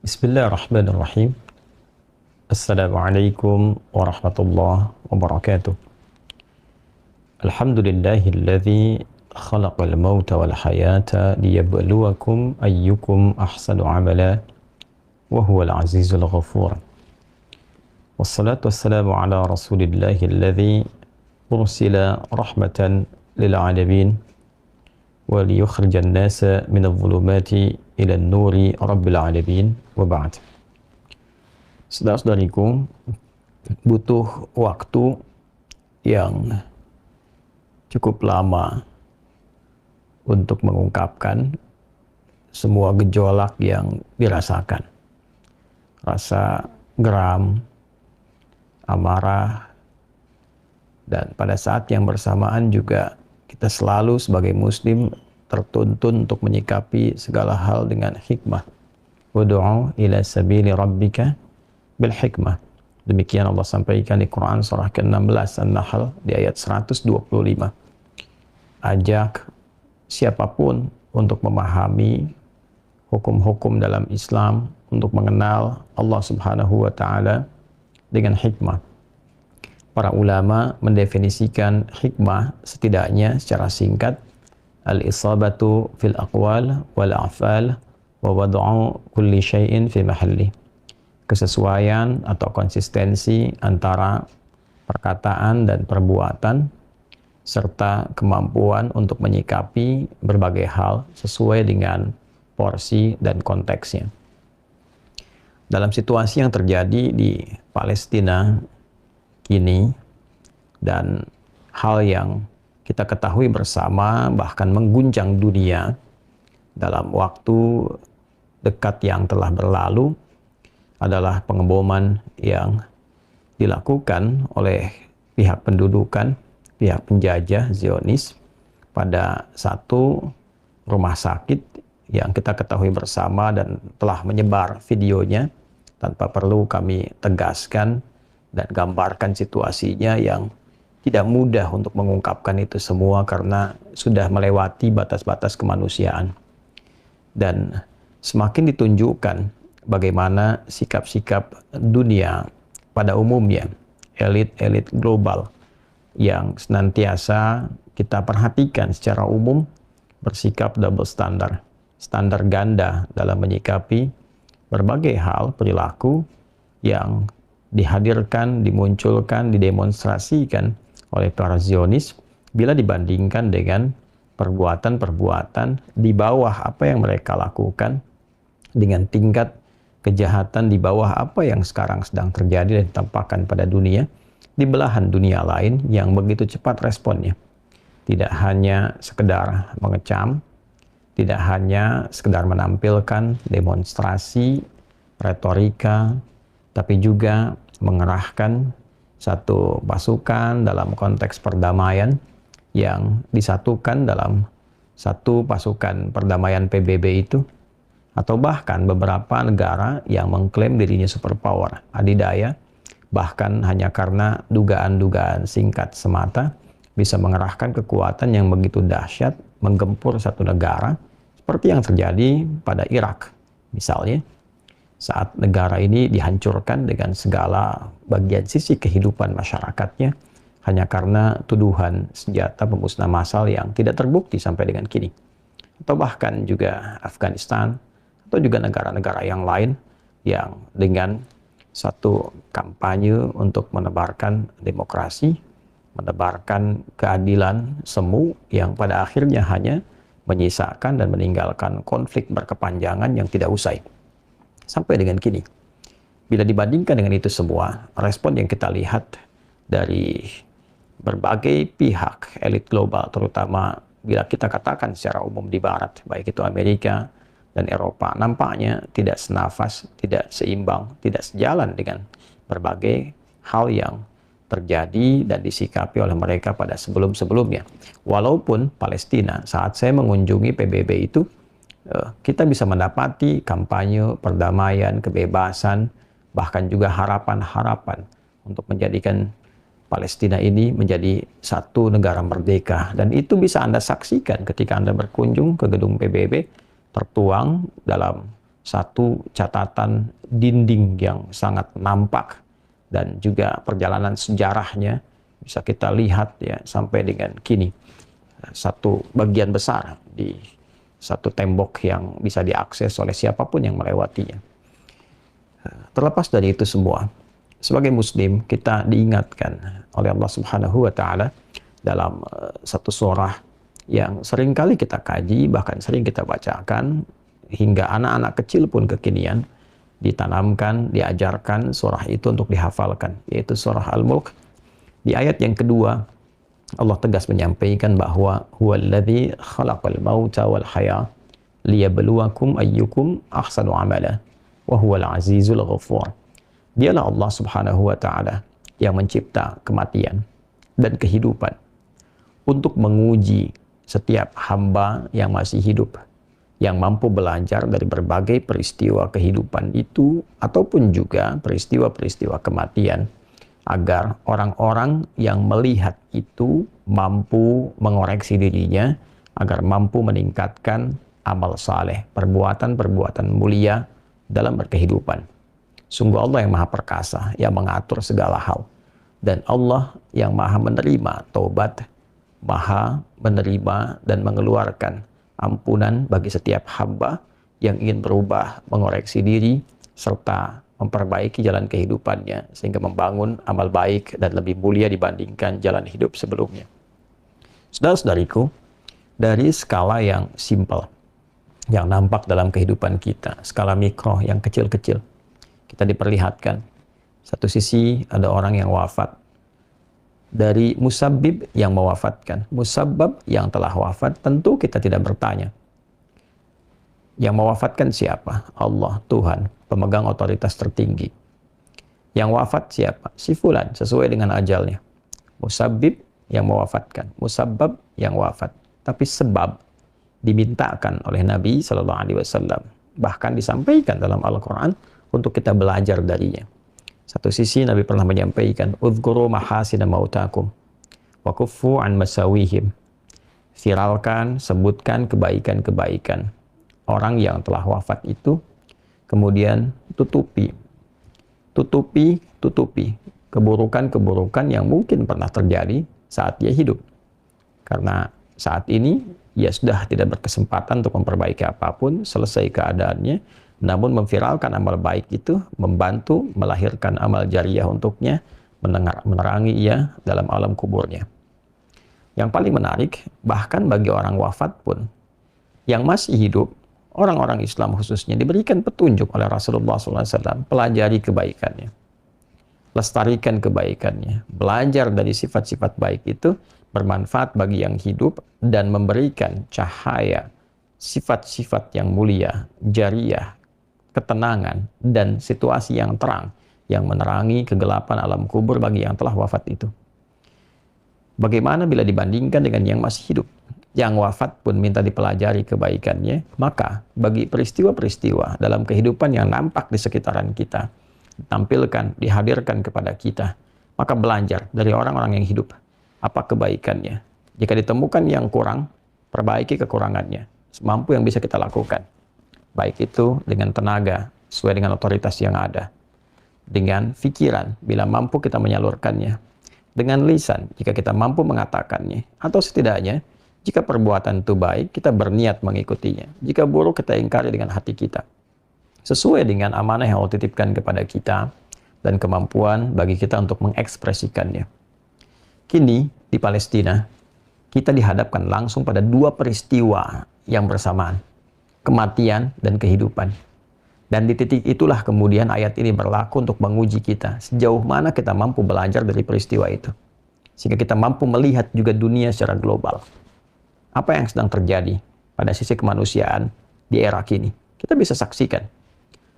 Bismillahirrahmanirrahim. Assalamualaikum warahmatullahi wabarakatuh. Alhamdulillahilladzi khalaqal mauta wal hayata liyabluwakum ayyukum ahsanu amala wa huwal azizul ghafur. Wassalatu wassalamu ala rasulillahilladzi ursila rahmatan lil alamin wa liyukhrijan nasa minadh dhulumati ila nuri rabbil alamin wa ba'd. Saudara-saudariku, butuh waktu yang cukup lama untuk mengungkapkan semua gejolak yang dirasakan. Rasa geram, amarah, dan pada saat yang bersamaan juga kita selalu sebagai muslim tertuntun untuk menyikapi segala hal dengan hikmah. Ud'u ila sabili rabbika bil hikmah. Demikian Allah sampaikan di Quran surah ke-16 An-Nahl di ayat 125. Ajak siapapun untuk memahami hukum-hukum dalam Islam, untuk mengenal Allah Subhanahu wa taala dengan hikmah. Para ulama mendefinisikan hikmah setidaknya secara singkat, al-isabatu fil aqwal wal a'fal wa wad'u kulli syai'in fi mahalli. Kesesuaian atau konsistensi antara perkataan dan perbuatan serta kemampuan untuk menyikapi berbagai hal sesuai dengan porsi dan konteksnya. Dalam situasi yang terjadi di Palestina kini dan hal yang kita ketahui bersama bahkan mengguncang dunia dalam waktu dekat yang telah berlalu adalah pengeboman yang dilakukan oleh pihak pendudukan, pihak penjajah Zionis pada satu rumah sakit yang kita ketahui bersama dan telah menyebar videonya tanpa perlu kami tegaskan dan gambarkan situasinya yang tidak mudah untuk mengungkapkan itu semua karena sudah melewati batas-batas kemanusiaan. Dan semakin ditunjukkan bagaimana sikap-sikap dunia pada umumnya, elit-elit global yang senantiasa kita perhatikan secara umum bersikap double standar, standar ganda dalam menyikapi berbagai hal perilaku yang dihadirkan, dimunculkan, didemonstrasikan oleh para Zionis bila dibandingkan dengan perbuatan-perbuatan di bawah apa yang mereka lakukan dengan tingkat kejahatan di bawah apa yang sekarang sedang terjadi dan ditampakkan pada dunia di belahan dunia lain yang begitu cepat responnya. Tidak hanya sekedar mengecam, tidak hanya sekedar menampilkan demonstrasi, retorika, tapi juga mengerahkan satu pasukan dalam konteks perdamaian yang disatukan dalam satu pasukan perdamaian PBB itu, atau bahkan beberapa negara yang mengklaim dirinya superpower adidaya, bahkan hanya karena dugaan-dugaan singkat semata bisa mengerahkan kekuatan yang begitu dahsyat menggempur satu negara, seperti yang terjadi pada Irak misalnya, saat negara ini dihancurkan dengan segala bagian sisi kehidupan masyarakatnya hanya karena tuduhan senjata pemusnah massal yang tidak terbukti sampai dengan kini. Atau bahkan juga Afghanistan, atau juga negara-negara yang lain yang dengan satu kampanye untuk menebarkan demokrasi, menebarkan keadilan semu yang pada akhirnya hanya menyisakan dan meninggalkan konflik berkepanjangan yang tidak usai sampai dengan kini. Bila dibandingkan dengan itu semua, respon yang kita lihat dari berbagai pihak elit global, terutama bila kita katakan secara umum di Barat, baik itu Amerika dan Eropa, nampaknya tidak senafas, tidak seimbang, tidak sejalan dengan berbagai hal yang terjadi dan disikapi oleh mereka pada sebelum-sebelumnya. Walaupun Palestina, saat saya mengunjungi PBB itu, kita bisa mendapati kampanye perdamaian, kebebasan, bahkan juga harapan-harapan untuk menjadikan Palestina ini menjadi satu negara merdeka. Dan itu bisa Anda saksikan ketika Anda berkunjung ke gedung PBB, tertuang dalam satu catatan dinding yang sangat nampak, dan juga perjalanan sejarahnya bisa kita lihat ya sampai dengan kini. Satu bagian besar di satu tembok yang bisa diakses oleh siapapun yang melewatinya. Terlepas dari itu semua, sebagai muslim kita diingatkan oleh Allah Subhanahu wa taala dalam satu surah yang sering kali kita kaji, bahkan sering kita bacakan, hingga anak-anak kecil pun kekinian ditanamkan, diajarkan surah itu untuk dihafalkan, yaitu surah Al-Mulk. Di ayat yang kedua, Allah tegas menyampaikan bahwa huwallazi khalaqal mauta wal haya liyabluwakum ayyukum ahsanu amala wa huwal azizul ghafur. Dialah Allah Subhanahu wa taala yang mencipta kematian dan kehidupan untuk menguji setiap hamba yang masih hidup, yang mampu belajar dari berbagai peristiwa kehidupan itu ataupun juga peristiwa-peristiwa kematian, agar orang-orang yang melihat itu mampu mengoreksi dirinya, agar mampu meningkatkan amal saleh, perbuatan-perbuatan mulia dalam berkehidupan. Sungguh Allah yang maha perkasa, yang mengatur segala hal. Dan Allah yang maha menerima taubat, maha menerima dan mengeluarkan ampunan bagi setiap hamba yang ingin berubah, mengoreksi diri, serta memperbaiki jalan kehidupannya, sehingga membangun amal baik dan lebih mulia dibandingkan jalan hidup sebelumnya. Saudara-saudariku, dari skala yang simpel, yang nampak dalam kehidupan kita, skala mikro yang kecil-kecil, kita diperlihatkan, satu sisi ada orang yang wafat, dari musabbib yang mewafatkan, musabbab yang telah wafat, tentu kita tidak bertanya. Yang mewafatkan siapa? Allah, Tuhan, pemegang otoritas tertinggi. Yang wafat siapa? Si fulan, sesuai dengan ajalnya. Musabbib yang mewafatkan, musabbab yang wafat. Tapi sebab dimintakan oleh Nabi Shallallahu Alaihi Wasallam, bahkan disampaikan dalam Al-Quran untuk kita belajar darinya. Satu sisi Nabi pernah menyampaikan, "Udhkuru mahasina mautakum wa kuffu an masawihim." Viralkan, sebutkan kebaikan-kebaikan orang yang telah wafat itu, kemudian tutupi keburukan-keburukan yang mungkin pernah terjadi saat dia hidup. Karena saat ini ia sudah tidak berkesempatan untuk memperbaiki apapun, selesai keadaannya, namun memviralkan amal baik itu membantu melahirkan amal jariah untuknya, menerangi ia dalam alam kuburnya. Yang paling menarik, bahkan bagi orang wafat pun yang masih hidup, orang-orang Islam khususnya diberikan petunjuk oleh Rasulullah SAW, pelajari kebaikannya, lestarikan kebaikannya, belajar dari sifat-sifat baik itu, bermanfaat bagi yang hidup, dan memberikan cahaya sifat-sifat yang mulia, jariah, ketenangan, dan situasi yang terang yang menerangi kegelapan alam kubur bagi yang telah wafat itu. Bagaimana bila dibandingkan dengan yang masih hidup? Yang wafat pun minta dipelajari kebaikannya, maka bagi peristiwa-peristiwa dalam kehidupan yang nampak di sekitaran kita, ditampilkan, dihadirkan kepada kita, maka belajar dari orang-orang yang hidup, apa kebaikannya. Jika ditemukan yang kurang, perbaiki kekurangannya, semampu yang bisa kita lakukan. Baik itu dengan tenaga, sesuai dengan otoritas yang ada, dengan pikiran, bila mampu kita menyalurkannya, dengan lisan, jika kita mampu mengatakannya, atau setidaknya, jika perbuatan itu baik, kita berniat mengikutinya. Jika buruk, kita ingkari dengan hati kita. Sesuai dengan amanah yang Allah titipkan kepada kita, dan kemampuan bagi kita untuk mengekspresikannya. Kini, di Palestina, kita dihadapkan langsung pada dua peristiwa yang bersamaan. Kematian dan kehidupan. Dan di titik itulah kemudian ayat ini berlaku untuk menguji kita. Sejauh mana kita mampu belajar dari peristiwa itu. Sehingga kita mampu melihat juga dunia secara global. Apa yang sedang terjadi pada sisi kemanusiaan di era kini. Kita bisa saksikan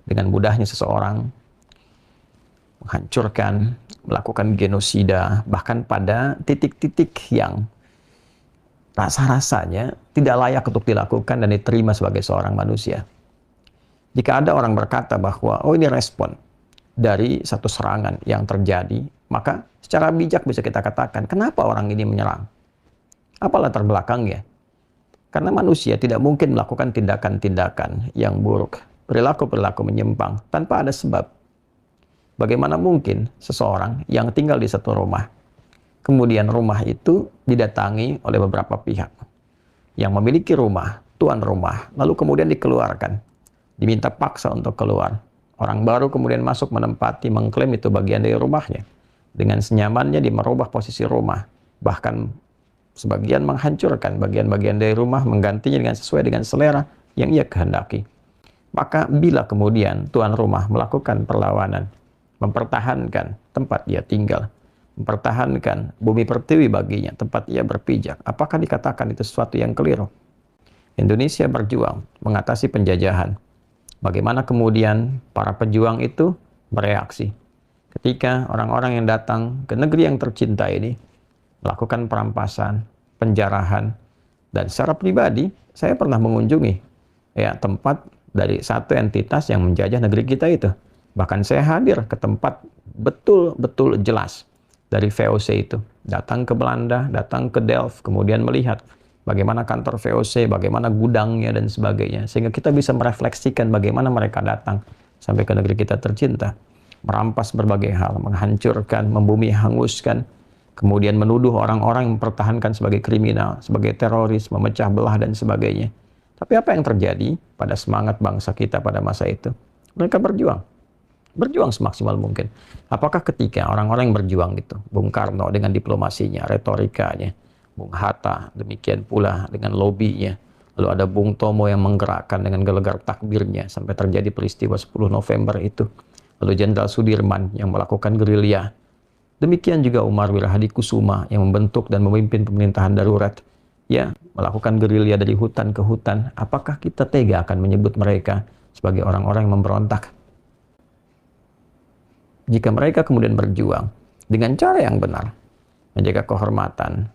dengan mudahnya seseorang menghancurkan, melakukan genosida, bahkan pada titik-titik yang rasa-rasanya tidak layak untuk dilakukan dan diterima sebagai seorang manusia. Jika ada orang berkata bahwa, oh ini respon dari satu serangan yang terjadi, maka secara bijak bisa kita katakan, kenapa orang ini menyerang? Apa latar belakangnya? Karena manusia tidak mungkin melakukan tindakan-tindakan yang buruk perilaku-perilaku menyimpang tanpa ada sebab. Bagaimana mungkin seseorang yang tinggal di satu rumah, kemudian rumah itu didatangi oleh beberapa pihak, yang memiliki rumah, tuan rumah, lalu kemudian dikeluarkan, diminta paksa untuk keluar. Orang baru kemudian masuk menempati, mengklaim itu bagian dari rumahnya. Dengan senyamannya dia merubah posisi rumah, bahkan sebagian menghancurkan bagian-bagian dari rumah, menggantinya dengan sesuai dengan selera yang ia kehendaki. Maka bila kemudian tuan rumah melakukan perlawanan, mempertahankan tempat dia tinggal, mempertahankan bumi pertiwi baginya, tempat ia berpijak, apakah dikatakan itu sesuatu yang keliru? Indonesia berjuang mengatasi penjajahan. Bagaimana kemudian para pejuang itu bereaksi ketika orang-orang yang datang ke negeri yang tercinta ini melakukan perampasan, penjarahan, dan secara pribadi saya pernah mengunjungi tempat dari satu entitas yang menjajah negeri kita itu. Bahkan saya hadir ke tempat betul-betul jelas dari VOC itu. Datang ke Belanda, datang ke Delft, kemudian melihat bagaimana kantor VOC, bagaimana gudangnya dan sebagainya. Sehingga kita bisa merefleksikan bagaimana mereka datang sampai ke negeri kita tercinta. Merampas berbagai hal, menghancurkan, membumi hanguskan, kemudian menuduh orang-orang yang mempertahankan sebagai kriminal, sebagai teroris, memecah belah dan sebagainya. Tapi apa yang terjadi pada semangat bangsa kita pada masa itu? Mereka berjuang semaksimal mungkin. Apakah ketika orang-orang yang berjuang itu, Bung Karno dengan diplomasinya, retorikanya, Bung Hatta demikian pula dengan lobinya, lalu ada Bung Tomo yang menggerakkan dengan gelegar takbirnya sampai terjadi peristiwa 10 November itu, lalu Jenderal Sudirman yang melakukan gerilya, demikian juga Umar Wirahadikusuma yang membentuk dan memimpin pemerintahan darurat, melakukan gerilya dari hutan ke hutan. Apakah kita tega akan menyebut mereka sebagai orang-orang yang memberontak? Jika mereka kemudian berjuang dengan cara yang benar, menjaga kehormatan,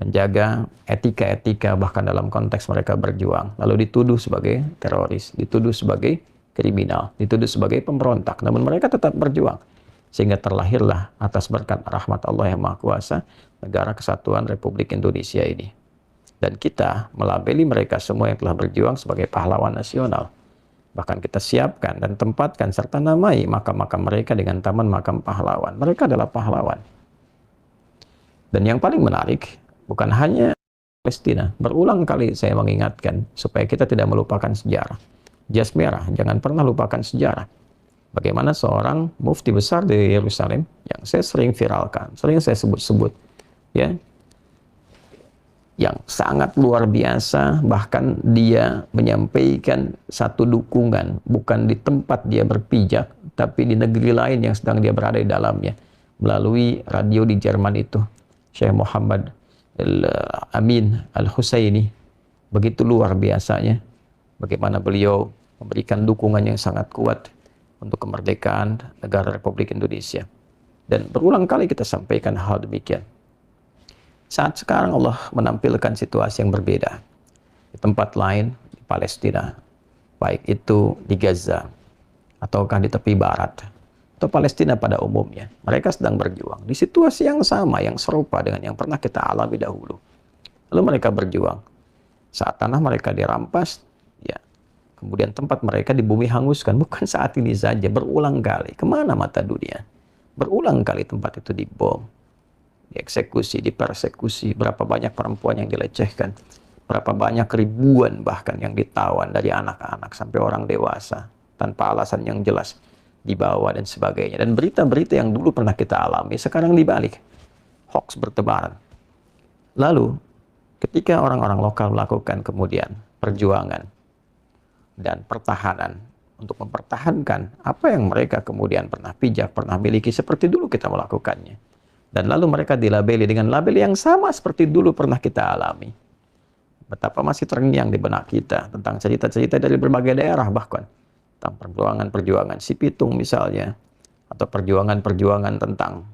menjaga etika-etika, bahkan dalam konteks mereka berjuang, lalu dituduh sebagai teroris, dituduh sebagai kriminal, dituduh sebagai pemberontak, namun mereka tetap berjuang. Sehingga terlahirlah atas berkat rahmat Allah yang Maha Kuasa, Negara Kesatuan Republik Indonesia ini. Dan kita melabeli mereka semua yang telah berjuang sebagai pahlawan nasional. Bahkan kita siapkan dan tempatkan serta namai makam-makam mereka dengan taman makam pahlawan. Mereka adalah pahlawan. Dan yang paling menarik, bukan hanya Palestina. Berulang kali saya mengingatkan supaya kita tidak melupakan sejarah. Jas merah, jangan pernah lupakan sejarah. Bagaimana seorang mufti besar di Yerusalem, yang saya sering viralkan, sering saya sebut-sebut, yang sangat luar biasa, bahkan dia menyampaikan satu dukungan, bukan di tempat dia berpijak, tapi di negeri lain yang sedang dia berada di dalamnya, melalui radio di Jerman itu, Syekh Muhammad Al-Amin Al-Husaini. Begitu luar biasanya, bagaimana beliau memberikan dukungan yang sangat kuat untuk kemerdekaan negara Republik Indonesia. Dan berulang kali kita sampaikan hal demikian. Saat sekarang Allah menampilkan situasi yang berbeda di tempat lain di Palestina, baik itu di Gaza ataukah di tepi barat atau Palestina pada umumnya. Mereka sedang berjuang di situasi yang sama, yang serupa dengan yang pernah kita alami dahulu. Lalu mereka berjuang saat tanah mereka dirampas, kemudian tempat mereka dibumi hanguskan. Bukan saat ini saja, berulang kali. Kemana mata dunia? Berulang kali tempat itu dibom, dieksekusi, dipersekusi, berapa banyak perempuan yang dilecehkan, berapa banyak ribuan bahkan yang ditawan dari anak-anak sampai orang dewasa, tanpa alasan yang jelas, dibawa dan sebagainya. Dan berita-berita yang dulu pernah kita alami, sekarang dibalik. Hoax bertebaran. Lalu, ketika orang-orang lokal melakukan kemudian perjuangan dan pertahanan untuk mempertahankan apa yang mereka kemudian pernah pijak, pernah miliki, seperti dulu kita melakukannya. Dan lalu mereka dilabeli dengan label yang sama seperti dulu pernah kita alami. Betapa masih terngiang di benak kita tentang cerita-cerita dari berbagai daerah, bahkan tentang perjuangan-perjuangan si Pitung misalnya, atau perjuangan-perjuangan tentang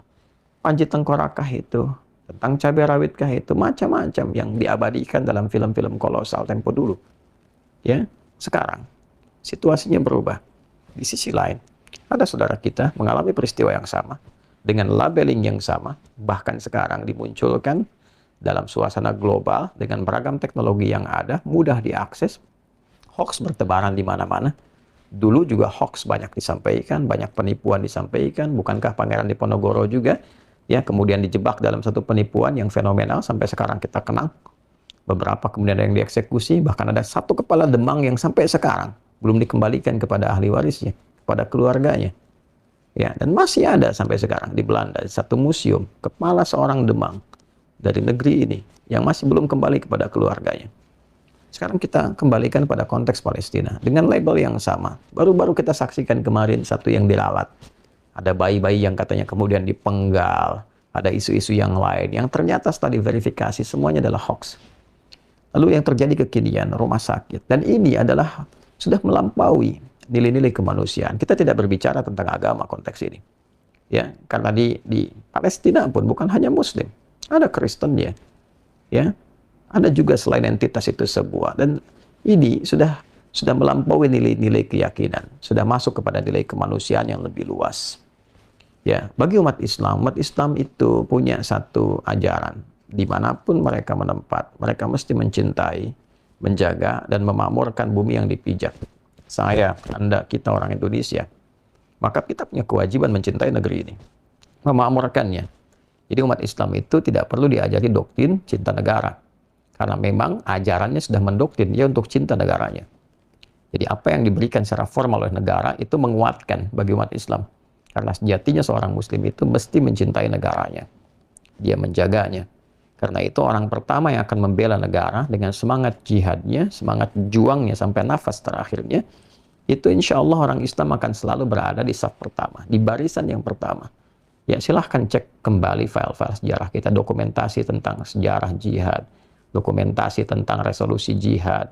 Panji Tengkorakah itu, tentang cabai rawitkah itu, macam-macam yang diabadikan dalam film-film kolosal tempo dulu. Sekarang situasinya berubah. Di sisi lain, ada saudara kita mengalami peristiwa yang sama, dengan labeling yang sama, bahkan sekarang dimunculkan dalam suasana global dengan beragam teknologi yang ada, mudah diakses, hoax bertebaran di mana-mana, Dulu juga hoax banyak disampaikan, banyak penipuan disampaikan. Bukankah Pangeran Diponegoro juga ya kemudian dijebak dalam satu penipuan yang fenomenal sampai sekarang kita kenal. Beberapa kemudian ada yang dieksekusi, bahkan ada satu kepala demang yang sampai sekarang belum dikembalikan kepada ahli warisnya, kepada keluarganya. Ya, dan masih ada sampai sekarang di Belanda, di satu museum, kepala seorang demang dari negeri ini yang masih belum kembali kepada keluarganya. Sekarang kita kembalikan pada konteks Palestina dengan label yang sama. Baru-baru kita saksikan kemarin satu yang diralat. Ada bayi-bayi yang katanya kemudian dipenggal, ada isu-isu yang lain yang ternyata setelah diverifikasi semuanya adalah hoax. Lalu yang terjadi kekinian, rumah sakit. Dan ini adalah sudah melampaui nilai-nilai kemanusiaan. Kita tidak berbicara tentang agama konteks ini. Ya, karena di Palestina pun bukan hanya Muslim. Ada Kristennya. Ya, ada juga selain entitas itu sebuah. Dan ini sudah melampaui nilai-nilai keyakinan. Sudah masuk kepada nilai kemanusiaan yang lebih luas. Ya, bagi umat Islam itu punya satu ajaran. Dimanapun mereka menempat, mereka mesti mencintai, menjaga, dan memakmurkan bumi yang dipijak. Saya, Anda, kita orang Indonesia, maka kita punya kewajiban mencintai negeri ini, memakmurkannya. Jadi umat Islam itu tidak perlu diajari doktrin cinta negara, karena memang ajarannya sudah mendoktrin dia untuk cinta negaranya. Jadi apa yang diberikan secara formal oleh negara itu menguatkan bagi umat Islam, karena sejatinya seorang Muslim itu mesti mencintai negaranya, dia menjaganya. Karena itu orang pertama yang akan membela negara dengan semangat jihadnya, semangat juangnya sampai nafas terakhirnya, itu insya Allah orang Islam akan selalu berada di saf pertama, di barisan yang pertama. Ya silahkan cek kembali file-file sejarah kita, dokumentasi tentang sejarah jihad, dokumentasi tentang resolusi jihad.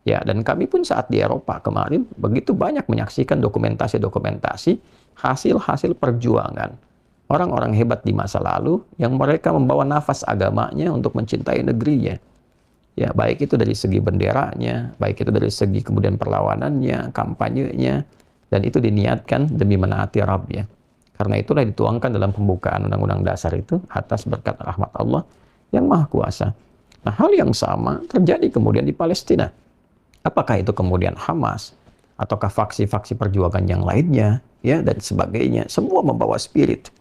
Ya, dan kami pun saat di Eropa kemarin begitu banyak menyaksikan dokumentasi-dokumentasi hasil-hasil perjuangan orang-orang hebat di masa lalu yang mereka membawa nafas agamanya untuk mencintai negerinya. Ya, baik itu dari segi benderanya, baik itu dari segi kemudian perlawanannya, kampanyenya, dan itu diniatkan demi menaati Rabbnya. Karena itulah dituangkan dalam pembukaan Undang-Undang Dasar itu atas berkat rahmat Allah yang Maha Kuasa. Nah, hal yang sama terjadi kemudian di Palestina. Apakah itu kemudian Hamas ataukah faksi-faksi perjuangan yang lainnya, ya dan sebagainya, semua membawa spirit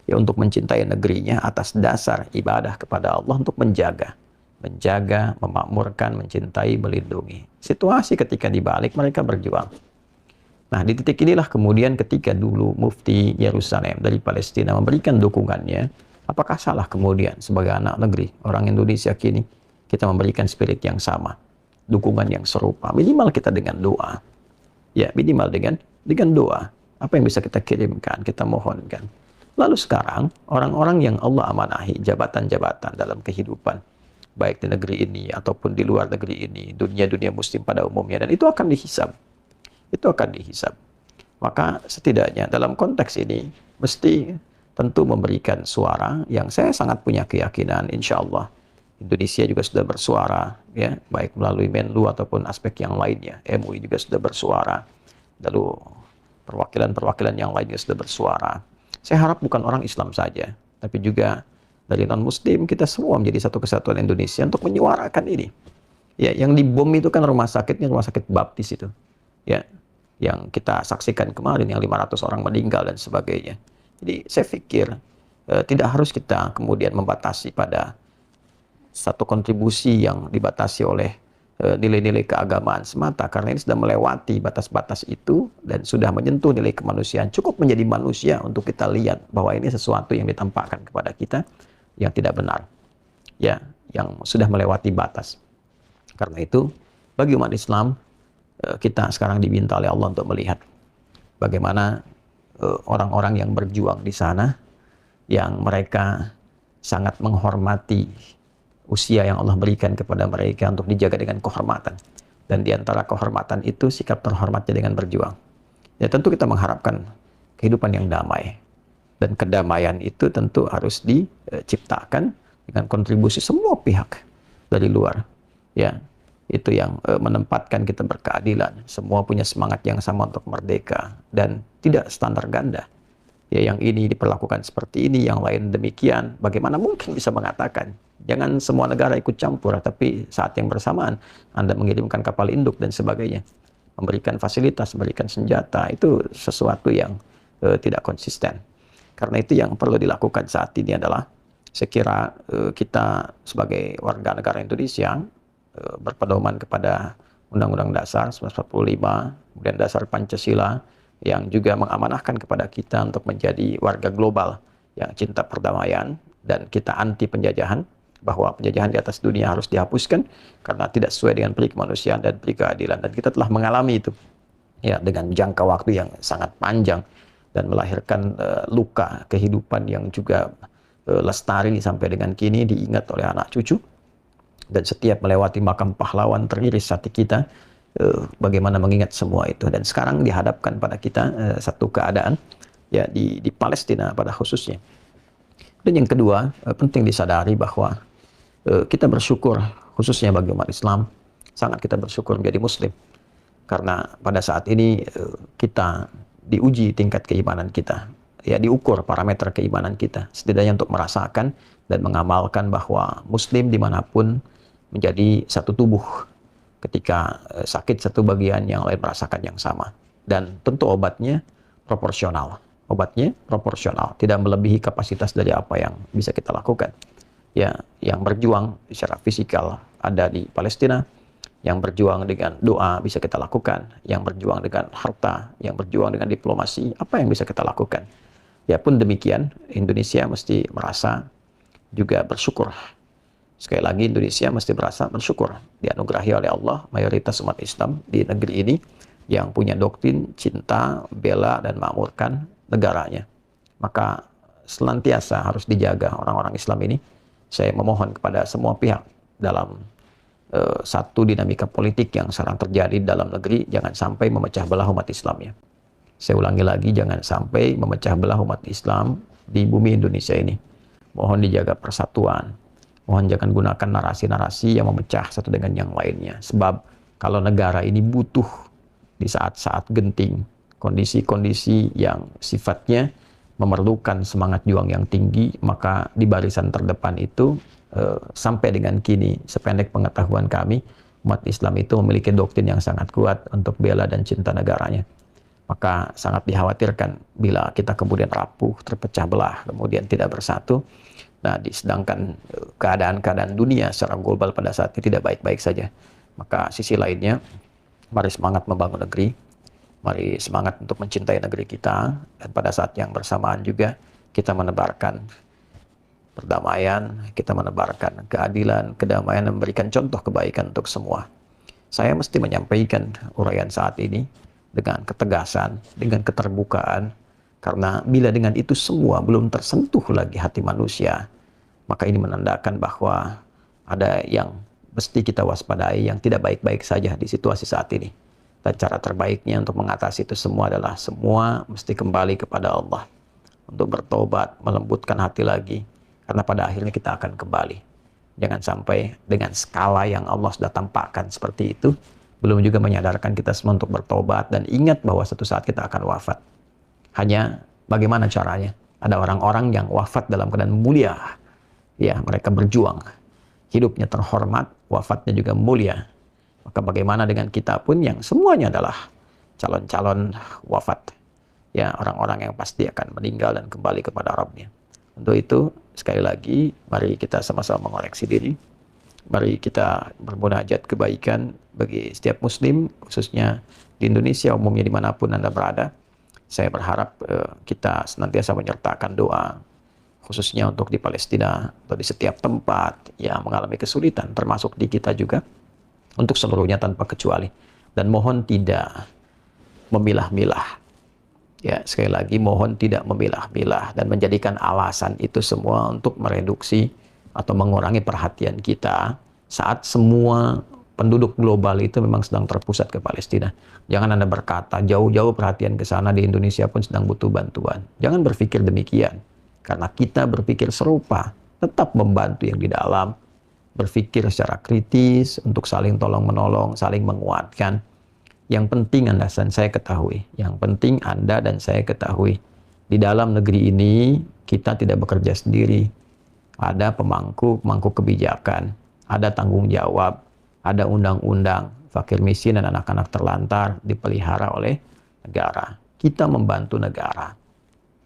ya untuk mencintai negerinya atas dasar ibadah kepada Allah untuk menjaga, memakmurkan, mencintai, melindungi. Situasi ketika dibalik mereka berjuang. Nah, di titik inilah kemudian ketika dulu Mufti Yerusalem dari Palestina memberikan dukungannya, apakah salah kemudian sebagai anak negeri orang Indonesia kini kita memberikan spirit yang sama, dukungan yang serupa, minimal kita dengan doa. Ya, minimal dengan doa. Apa yang bisa kita kirimkan, kita mohonkan. Lalu sekarang, orang-orang yang Allah amanahi jabatan-jabatan dalam kehidupan, baik di negeri ini ataupun di luar negeri ini, dunia-dunia muslim pada umumnya, dan itu akan dihisab. Itu akan dihisab. Maka setidaknya dalam konteks ini, mesti tentu memberikan suara yang saya sangat punya keyakinan, insya Allah. Indonesia juga sudah bersuara, ya, baik melalui Menlu ataupun aspek yang lainnya. MUI juga sudah bersuara. Lalu perwakilan-perwakilan yang lainnya sudah bersuara. Saya harap bukan orang Islam saja, tapi juga dari non-Muslim, kita semua menjadi satu kesatuan Indonesia untuk menyuarakan ini. Ya, yang dibom itu kan rumah sakitnya, rumah sakit baptis itu. Ya, yang kita saksikan kemarin, yang 500 orang meninggal dan sebagainya. Jadi saya pikir tidak harus kita kemudian membatasi pada satu kontribusi yang dibatasi oleh nilai-nilai keagamaan semata, karena ini sudah melewati batas-batas itu dan sudah menyentuh nilai kemanusiaan. Cukup menjadi manusia untuk kita lihat bahwa ini sesuatu yang ditampakkan kepada kita yang tidak benar, ya, yang sudah melewati batas. Karena itu bagi umat Islam, kita sekarang diminta oleh Allah untuk melihat bagaimana orang-orang yang berjuang di sana, yang mereka sangat menghormati usia yang Allah berikan kepada mereka untuk dijaga dengan kehormatan. Dan di antara kehormatan itu sikap terhormatnya dengan berjuang. Ya tentu kita mengharapkan kehidupan yang damai. Dan kedamaian itu tentu harus diciptakan dengan kontribusi semua pihak dari luar. Ya, itu yang menempatkan kita berkeadilan. Semua punya semangat yang sama untuk merdeka dan tidak standar ganda. Ya, yang ini diperlakukan seperti ini, yang lain demikian. Bagaimana mungkin bisa mengatakan jangan semua negara ikut campur, tapi saat yang bersamaan Anda mengirimkan kapal induk dan sebagainya. memberikan fasilitas, memberikan senjata, itu sesuatu yang tidak konsisten. Karena itu yang perlu dilakukan saat ini adalah, saya kira kita sebagai warga negara Indonesia berpedoman kepada Undang-Undang Dasar 1945, kemudian Dasar Pancasila, yang juga mengamanahkan kepada kita untuk menjadi warga global yang cinta perdamaian, dan kita anti penjajahan, bahwa penjajahan di atas dunia harus dihapuskan karena tidak sesuai dengan peri kemanusiaan dan peri keadilan. Dan kita telah mengalami itu ya dengan jangka waktu yang sangat panjang dan melahirkan luka kehidupan yang juga lestari sampai dengan kini diingat oleh anak cucu. Dan setiap melewati makam pahlawan teriris hati kita bagaimana mengingat semua itu. Dan sekarang dihadapkan pada kita satu keadaan ya di Palestina pada khususnya. Dan yang kedua, penting disadari bahwa kita bersyukur, khususnya bagi umat Islam, sangat kita bersyukur menjadi Muslim. Karena pada saat ini kita diuji tingkat keimanan kita, ya diukur parameter keimanan kita, setidaknya untuk merasakan dan mengamalkan bahwa Muslim dimanapun menjadi satu tubuh. Ketika sakit satu bagian, yang lain merasakan yang sama. Dan tentu obatnya proporsional. Obatnya proporsional, tidak melebihi kapasitas dari apa yang bisa kita lakukan. Ya, yang berjuang secara fisikal ada di Palestina, yang berjuang dengan doa bisa kita lakukan, yang berjuang dengan harta, yang berjuang dengan diplomasi, apa yang bisa kita lakukan. Ya pun demikian, Indonesia mesti merasa juga bersyukur. Sekali lagi, Indonesia mesti merasa bersyukur dianugerahi oleh Allah mayoritas umat Islam di negeri ini yang punya doktrin cinta, bela, dan makmurkan negaranya. Maka senantiasa harus dijaga orang-orang Islam ini. Saya memohon kepada semua pihak dalam satu dinamika politik yang sekarang terjadi dalam negeri, jangan sampai memecah belah umat Islamnya. Saya ulangi lagi, jangan sampai memecah belah umat Islam di bumi Indonesia ini. Mohon dijaga persatuan. Mohon jangan gunakan narasi-narasi yang memecah satu dengan yang lainnya. Sebab kalau negara ini butuh di saat-saat genting, kondisi-kondisi yang sifatnya memerlukan semangat juang yang tinggi, maka di barisan terdepan itu sampai dengan kini, sependek pengetahuan kami, umat Islam itu memiliki doktrin yang sangat kuat untuk bela dan cinta negaranya. Maka sangat dikhawatirkan bila kita kemudian rapuh, terpecah belah, kemudian tidak bersatu. Nah, sedangkan keadaan-keadaan dunia secara global pada saat ini tidak baik-baik saja. Maka sisi lainnya, mari semangat membangun negeri. Mari semangat untuk mencintai negeri kita, dan pada saat yang bersamaan juga kita menebarkan perdamaian, kita menebarkan keadilan, kedamaian, dan memberikan contoh kebaikan untuk semua. Saya mesti menyampaikan uraian saat ini dengan ketegasan, dengan keterbukaan, karena bila dengan itu semua belum tersentuh lagi hati manusia, maka ini menandakan bahwa ada yang mesti kita waspadai yang tidak baik-baik saja di situasi saat ini. Dan cara terbaiknya untuk mengatasi itu semua adalah semua mesti kembali kepada Allah. Untuk bertobat, melembutkan hati lagi. Karena pada akhirnya kita akan kembali. Jangan sampai dengan skala yang Allah sudah tampakkan seperti itu, belum juga menyadarkan kita semua untuk bertobat dan ingat bahwa suatu saat kita akan wafat. Hanya bagaimana caranya? Ada orang-orang yang wafat dalam keadaan mulia. Ya, mereka berjuang. Hidupnya terhormat, wafatnya juga mulia. Maka bagaimana dengan kita pun yang semuanya adalah calon-calon wafat. Ya, orang-orang yang pasti akan meninggal dan kembali kepada Rabb-Nya. Untuk itu, sekali lagi, mari kita sama-sama mengoreksi diri. Mari kita bermunajat kebaikan bagi setiap Muslim, khususnya di Indonesia, umumnya dimanapun Anda berada. Saya berharap kita senantiasa menyertakan doa, khususnya untuk di Palestina atau di setiap tempat yang mengalami kesulitan, termasuk di kita juga, untuk seluruhnya tanpa kecuali. Dan mohon tidak memilah-milah. Ya, sekali lagi mohon tidak memilah-milah dan menjadikan alasan itu semua untuk mereduksi atau mengurangi perhatian kita saat semua penduduk global itu memang sedang terpusat ke Palestina. Jangan Anda berkata jauh-jauh perhatian ke sana, di Indonesia pun sedang butuh bantuan. Jangan berpikir demikian. Karena kita berpikir serupa, tetap membantu yang di dalam, berpikir secara kritis untuk saling tolong-menolong, saling menguatkan. Yang penting Anda dan saya ketahui, yang penting Anda dan saya ketahui, di dalam negeri ini kita tidak bekerja sendiri. Ada pemangku kebijakan, ada tanggung jawab, ada undang-undang, fakir miskin dan anak-anak terlantar dipelihara oleh negara. Kita membantu negara.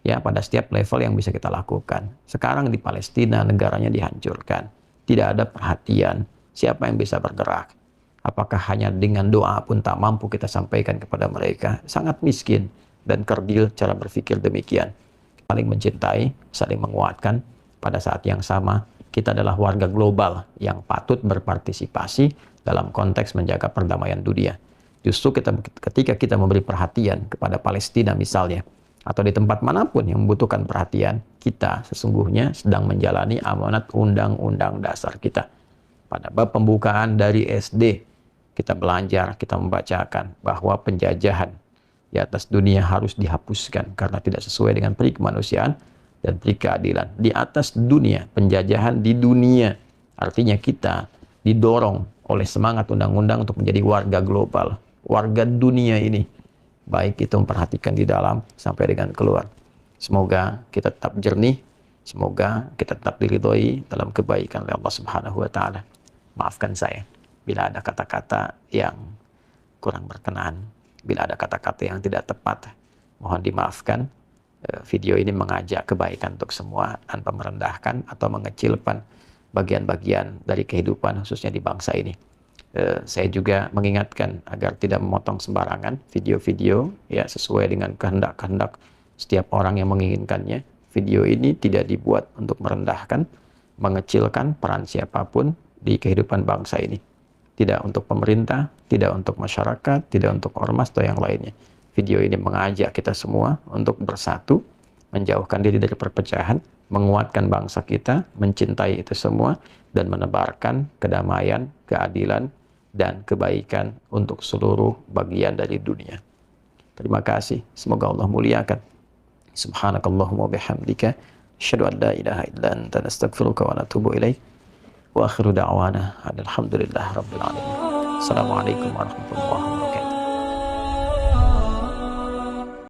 Ya, pada setiap level yang bisa kita lakukan. Sekarang di Palestina negaranya dihancurkan. Tidak ada perhatian. Siapa yang bisa bergerak? Apakah hanya dengan doa pun tak mampu kita sampaikan kepada mereka? Sangat miskin dan kerdil cara berpikir demikian. Saling mencintai, saling menguatkan. Pada saat yang sama, kita adalah warga global yang patut berpartisipasi dalam konteks menjaga perdamaian dunia. Justru ketika kita memberi perhatian kepada Palestina misalnya, atau di tempat manapun yang membutuhkan perhatian, kita sesungguhnya sedang menjalani amanat undang-undang dasar kita. Pada bab pembukaan dari SD, kita belajar, kita membacakan bahwa penjajahan di atas dunia harus dihapuskan karena tidak sesuai dengan peri kemanusiaan dan peri keadilan. Di atas dunia, penjajahan di dunia, artinya kita didorong oleh semangat undang-undang untuk menjadi warga global, warga dunia ini. Baik itu memperhatikan di dalam sampai dengan keluar. Semoga kita tetap jernih, semoga kita tetap diridhoi dalam kebaikan oleh Allah Subhanahu wa taala. Maafkan saya bila ada kata-kata yang kurang berkenan, bila ada kata-kata yang tidak tepat, mohon dimaafkan. Video ini mengajak kebaikan untuk semua tanpa merendahkan atau mengecilkan bagian-bagian dari kehidupan khususnya di bangsa ini. Saya juga mengingatkan agar tidak memotong sembarangan video-video ya sesuai dengan kehendak-kehendak setiap orang yang menginginkannya. Video ini tidak dibuat untuk merendahkan, mengecilkan peran siapapun di kehidupan bangsa ini. Tidak untuk pemerintah, tidak untuk masyarakat, tidak untuk ormas atau yang lainnya. Video ini mengajak kita semua untuk bersatu, menjauhkan diri dari perpecahan, menguatkan bangsa kita, mencintai itu semua, dan menebarkan kedamaian, keadilan, dan kebaikan untuk seluruh bagian dari dunia. Terima kasih. Semoga Allah muliakan. Subhanakallahumma bihamdika asyhadu an la ilaha illa anta nastaghfiruka wa natubu ilaik. Wa akhiru da'wana alhamdulillahi rabbil alamin. Assalamualaikum warahmatullahi wabarakatuh.